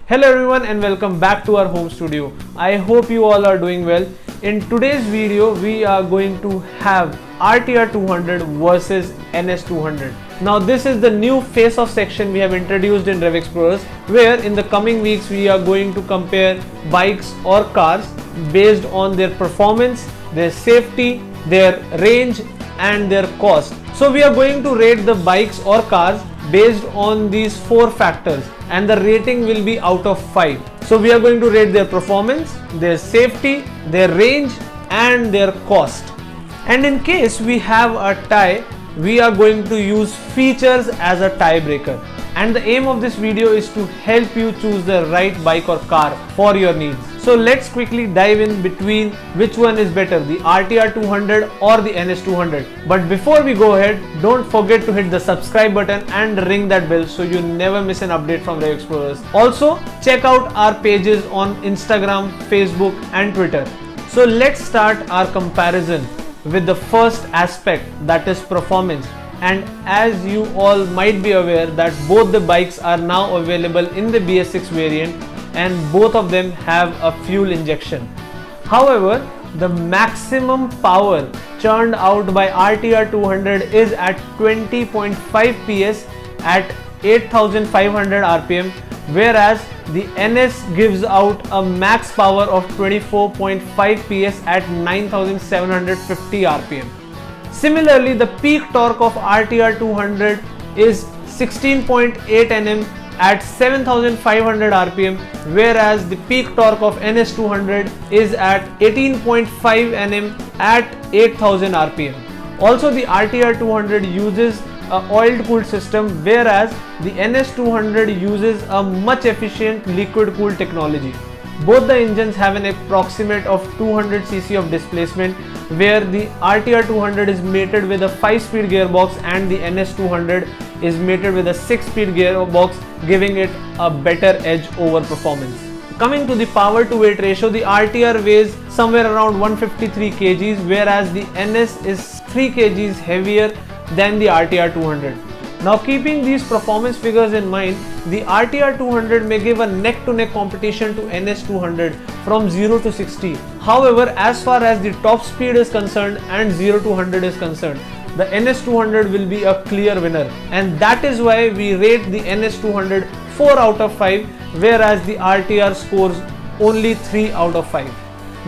Hello everyone and welcome back to our home studio. I hope you all are doing well. In today's video we are going to have RTR200 versus NS200. Now this is the new face-off section we have introduced in Rev Explorers, where in the coming weeks we are going to compare bikes or cars based on their performance, their safety, their range and their cost. So we are going to rate the bikes or cars based on these 4 factors, and the rating will be out of 5. So we are going to rate their performance, their safety, their range and their cost. And in case we have a tie, we are going to use features as a tiebreaker. And the aim of this video is to help you choose the right bike or car for your needs. So let's quickly dive in between which one is better, the RTR200 or the NS200. But before we go ahead, don't forget to hit the subscribe button and ring that bell so you never miss an update from Rev Explorers. Also, check out our pages on Instagram, Facebook and Twitter. So let's start our comparison with the first aspect, that is performance. And as you all might be aware that both the bikes are now available in the BS6 variant and both of them have a fuel injection. However, the maximum power churned out by RTR200 is at 20.5 PS at 8500 RPM, whereas the NS gives out a max power of 24.5 PS at 9750 RPM. Similarly, the peak torque of RTR200 is 16.8 Nm at 7500 RPM, whereas the peak torque of NS200 is at 18.5 Nm at 8000 RPM. Also, the RTR200 uses an oil cooled system, whereas the NS200 uses a much efficient liquid cooled technology. Both the engines have an approximate of 200 cc of displacement, where the RTR200 is mated with a 5-speed gearbox and the NS200 is mated with a 6-speed gearbox, giving it a better edge over performance. Coming to the power to weight ratio, the RTR weighs somewhere around 153 kgs, whereas the NS is 3 kgs heavier than the RTR200. Now, keeping these performance figures in mind, the RTR200 may give a neck-to-neck competition to NS200 from 0 to 60. However, as far as the top speed is concerned and 0 to 100 is concerned, the NS200 will be a clear winner, and that is why we rate the NS200 4 out of 5, whereas the RTR scores only 3 out of 5.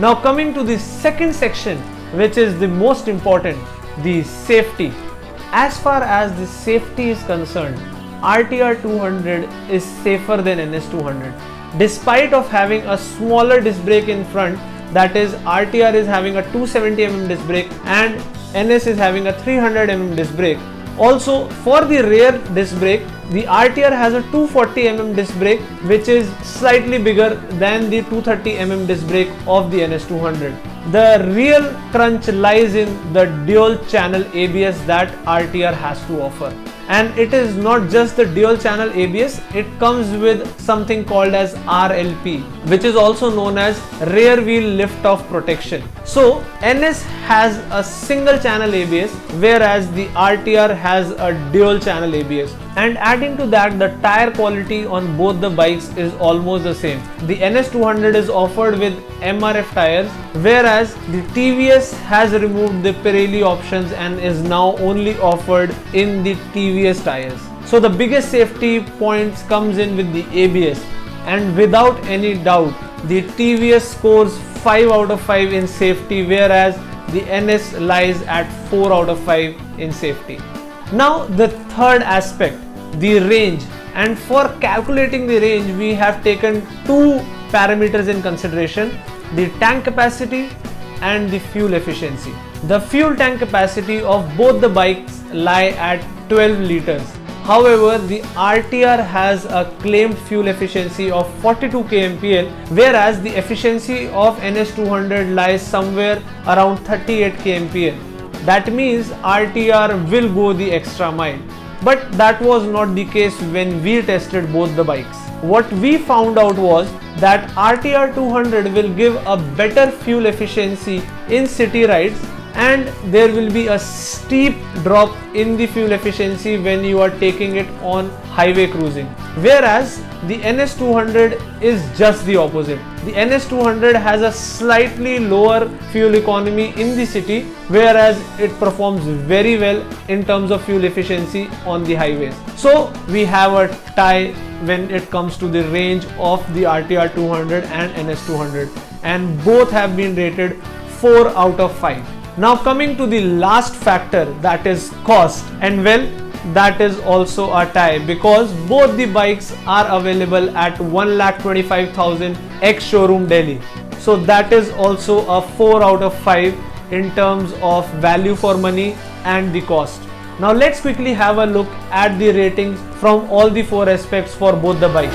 Now, coming to the second section, which is the most important, the safety. As far as the safety is concerned, RTR200 is safer than NS200. Despite of having a smaller disc brake in front, that is RTR is having a 270mm disc brake and NS is having a 300mm disc brake. Also, for the rear disc brake, the RTR has a 240mm disc brake, which is slightly bigger than the 230mm disc brake of the NS200. The real crunch lies in the dual channel ABS that RTR has to offer. And it is not just the dual channel ABS, it comes with something called as RLP, which is also known as rear wheel lift off protection. So NS has a single channel ABS, whereas the RTR has a dual channel ABS. And adding to that, the tire quality on both the bikes is almost the same. The NS200 is offered with MRF tires, whereas the TVS has removed the Pirelli options and is now only offered in the TVS tires. So the biggest safety points comes in with the ABS, and without any doubt the TVS scores 5 out of 5 in safety, whereas the NS lies at 4 out of 5 in safety. Now the third aspect, the range, and for calculating the range we have taken 2 parameters in consideration, the tank capacity and the fuel efficiency. The fuel tank capacity of both the bikes lie at 12 liters. However, the RTR has a claimed fuel efficiency of 42 kmpl, whereas the efficiency of NS200 lies somewhere around 38 kmpl. That means RTR will go the extra mile. But that was not the case when we tested both the bikes. What we found out was that RTR200 will give a better fuel efficiency in city rides, and there will be a steep drop in the fuel efficiency when you are taking it on highway cruising. whereas the NS200 is just the opposite. The NS200 has a slightly lower fuel economy in the city, whereas it performs very well in terms of fuel efficiency on the highways. So we have a tie when it comes to the range of the RTR200 and NS200, and both have been rated 4 out of 5. Now coming to the last factor, that is cost, and well, that is also a tie because both the bikes are available at 1,25,000 ex showroom Delhi. So that is also a 4 out of 5 in terms of value for money and the cost. Now let's quickly have a look at the ratings from all the 4 aspects for both the bikes.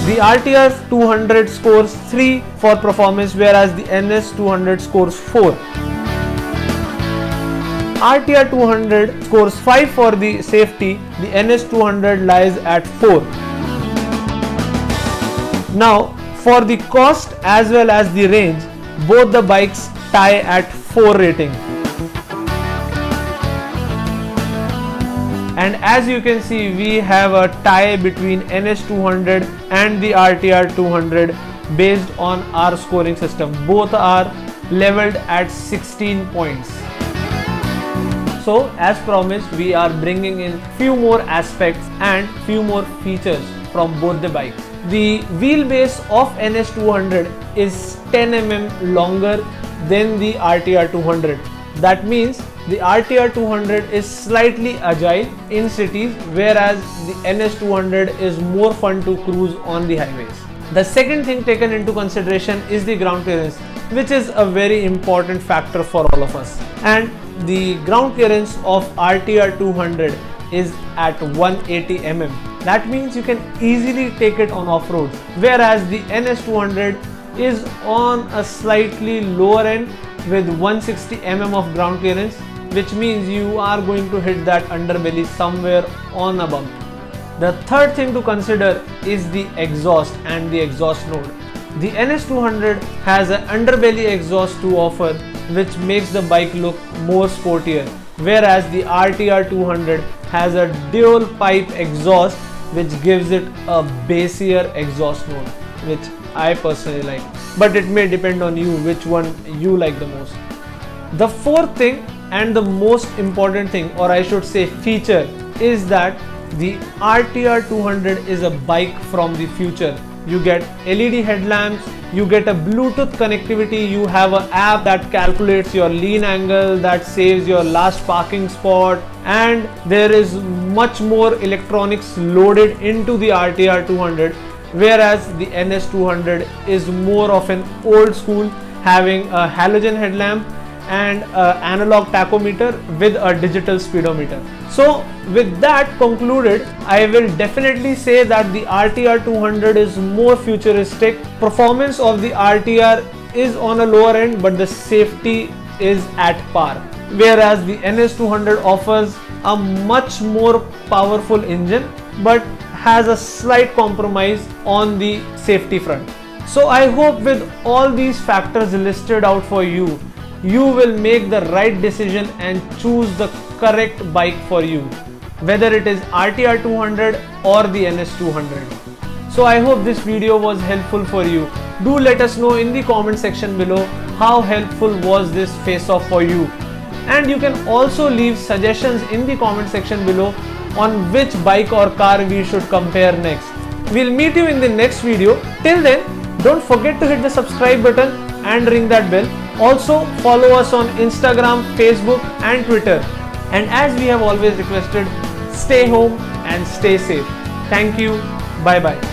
The RTR200 scores 3 for performance, whereas the NS200 scores 4. RTR200 scores 5 for the safety, the NS200 lies at 4. Now for the cost as well as the range, both the bikes tie at 4 rating. And as you can see, we have a tie between NS200 and the RTR200 based on our scoring system. Both are leveled at 16 points. So as promised, we are bringing in few more aspects and few more features from both the bikes. The wheelbase of NS200 is 10 mm longer than the RTR200. That means the RTR200 is slightly agile in cities, whereas the NS200 is more fun to cruise on the highways. The second thing taken into consideration is the ground clearance, which is a very important factor for all of us. And the ground clearance of RTR200 is at 180 mm. That means you can easily take it on off-road, whereas the NS200 is on a slightly lower end with 160 mm of ground clearance, which means you are going to hit that underbelly somewhere on a bump. The third thing to consider is the exhaust and the exhaust node. The NS200 has an underbelly exhaust to offer, which makes the bike look more sportier, whereas the RTR200 has a dual pipe exhaust, which gives it a bassier exhaust node, which I personally like, but it may depend on you which one you like the most. The fourth thing and the most important thing, or I should say feature, is that the RTR200 is a bike from the future. You get LED headlamps, you get a Bluetooth connectivity, you have an app that calculates your lean angle, that saves your last parking spot, and there is much more electronics loaded into the RTR200, whereas the NS200 is more of an old school, having a halogen headlamp and an analog tachometer with a digital speedometer. So with that concluded, I will definitely say that the RTR200 is more futuristic. Performance of the RTR is on a lower end, but the safety is at par, whereas the NS200 offers a much more powerful engine but has a slight compromise on the safety front. So I hope with all these factors listed out for you, you will make the right decision and choose the correct bike for you, whether it is RTR200 or the NS200. So I hope this video was helpful for you. Do let us know in the comment section below how helpful was this face-off for you. And you can also leave suggestions in the comment section below on which bike or car we should compare next. We'll meet you in the next video. Till then, don't forget to hit the subscribe button and ring that bell. Also follow us on Instagram, Facebook and Twitter. And as we have always requested, stay home and stay safe. Thank you. Bye bye.